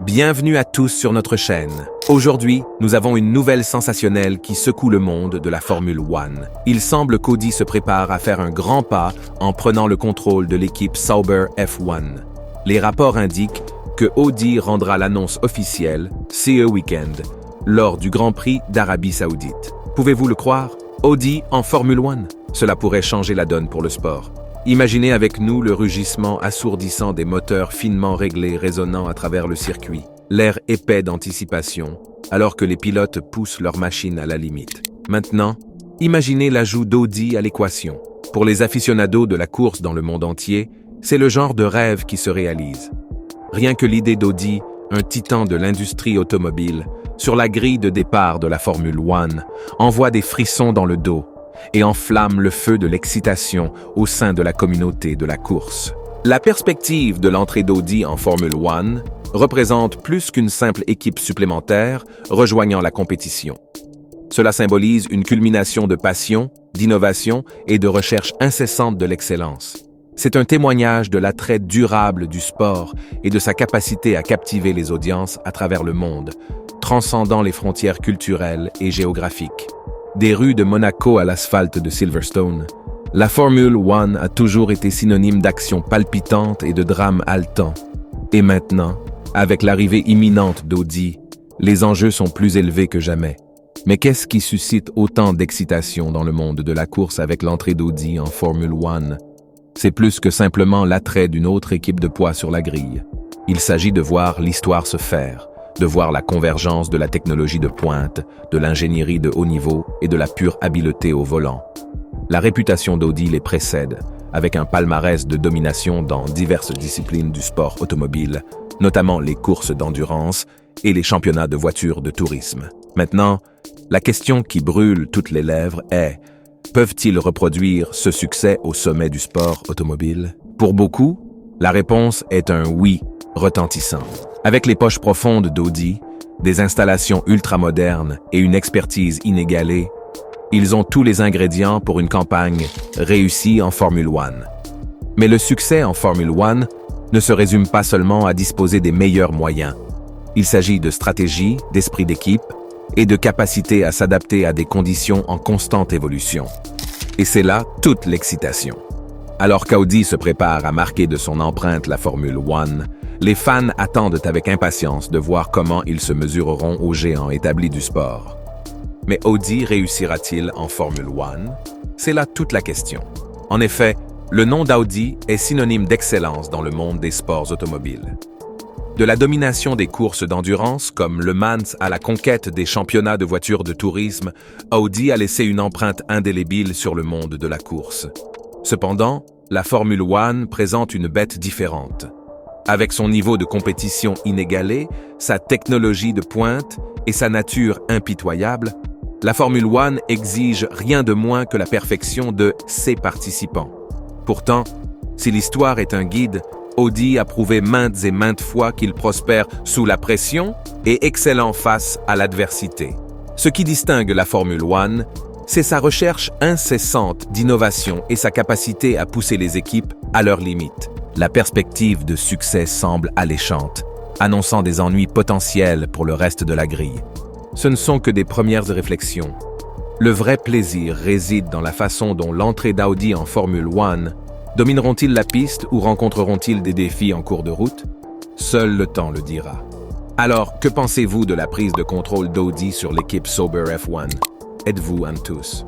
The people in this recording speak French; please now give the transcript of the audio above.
Bienvenue à tous sur notre chaîne. Aujourd'hui, nous avons une nouvelle sensationnelle qui secoue le monde de la Formule 1. Il semble qu'Audi se prépare à faire un grand pas en prenant le contrôle de l'équipe Sauber F1. Les rapports indiquent que Audi rendra l'annonce officielle ce week-end lors du Grand Prix d'Arabie Saoudite. Pouvez-vous le croire? Audi en Formule 1? Cela pourrait changer la donne pour le sport. Imaginez avec nous le rugissement assourdissant des moteurs finement réglés résonnant à travers le circuit, l'air épais d'anticipation, alors que les pilotes poussent leur machine à la limite. Maintenant, imaginez l'ajout d'Audi à l'équation. Pour les aficionados de la course dans le monde entier, c'est le genre de rêve qui se réalise. Rien que l'idée d'Audi, un titan de l'industrie automobile, sur la grille de départ de la Formule 1, envoie des frissons dans le dos et enflamme le feu de l'excitation au sein de la communauté de la course. La perspective de l'entrée d'Audi en Formule 1 représente plus qu'une simple équipe supplémentaire rejoignant la compétition. Cela symbolise une culmination de passion, d'innovation et de recherche incessante de l'excellence. C'est un témoignage de l'attrait durable du sport et de sa capacité à captiver les audiences à travers le monde, transcendant les frontières culturelles et géographiques. Des rues de Monaco à l'asphalte de Silverstone, la Formule 1 a toujours été synonyme d'action palpitante et de drame haletant. Et maintenant, avec l'arrivée imminente d'Audi, les enjeux sont plus élevés que jamais. Mais qu'est-ce qui suscite autant d'excitation dans le monde de la course avec l'entrée d'Audi en Formule 1? C'est plus que simplement l'attrait d'une autre équipe de poids sur la grille. Il s'agit de voir l'histoire se faire, de voir la convergence de la technologie de pointe, de l'ingénierie de haut niveau et de la pure habileté au volant. La réputation d'Audi les précède, avec un palmarès de domination dans diverses disciplines du sport automobile, notamment les courses d'endurance et les championnats de voitures de tourisme. Maintenant, la question qui brûle toutes les lèvres est: peuvent-ils reproduire ce succès au sommet du sport automobile? Pour beaucoup, la réponse est un oui retentissant. Avec les poches profondes d'Audi, des installations ultramodernes et une expertise inégalée, ils ont tous les ingrédients pour une campagne réussie en Formule 1. Mais le succès en Formule 1 ne se résume pas seulement à disposer des meilleurs moyens. Il s'agit de stratégie, d'esprit d'équipe et de capacité à s'adapter à des conditions en constante évolution. Et c'est là toute l'excitation. Alors qu'Audi se prépare à marquer de son empreinte la Formule 1, les fans attendent avec impatience de voir comment ils se mesureront aux géants établis du sport. Mais Audi réussira-t-il en Formule 1? C'est là toute la question. En effet, le nom d'Audi est synonyme d'excellence dans le monde des sports automobiles. De la domination des courses d'endurance, comme Le Mans à la conquête des championnats de voitures de tourisme, Audi a laissé une empreinte indélébile sur le monde de la course. Cependant, la Formule 1 présente une bête différente. Avec son niveau de compétition inégalé, sa technologie de pointe et sa nature impitoyable, la Formule 1 exige rien de moins que la perfection de ses participants. Pourtant, si l'histoire est un guide, Audi a prouvé maintes et maintes fois qu'il prospère sous la pression et excellent face à l'adversité. Ce qui distingue la Formule 1, c'est sa recherche incessante d'innovation et sa capacité à pousser les équipes à leurs limites. La perspective de succès semble alléchante, annonçant des ennuis potentiels pour le reste de la grille. Ce ne sont que des premières réflexions. Le vrai plaisir réside dans la façon dont l'entrée d'Audi en Formule 1 domineront-ils la piste ou rencontreront-ils des défis en cours de route? Seul le temps le dira. Alors, que pensez-vous de la prise de contrôle d'Audi sur l'équipe Sauber F1? Êtes-vous un tous?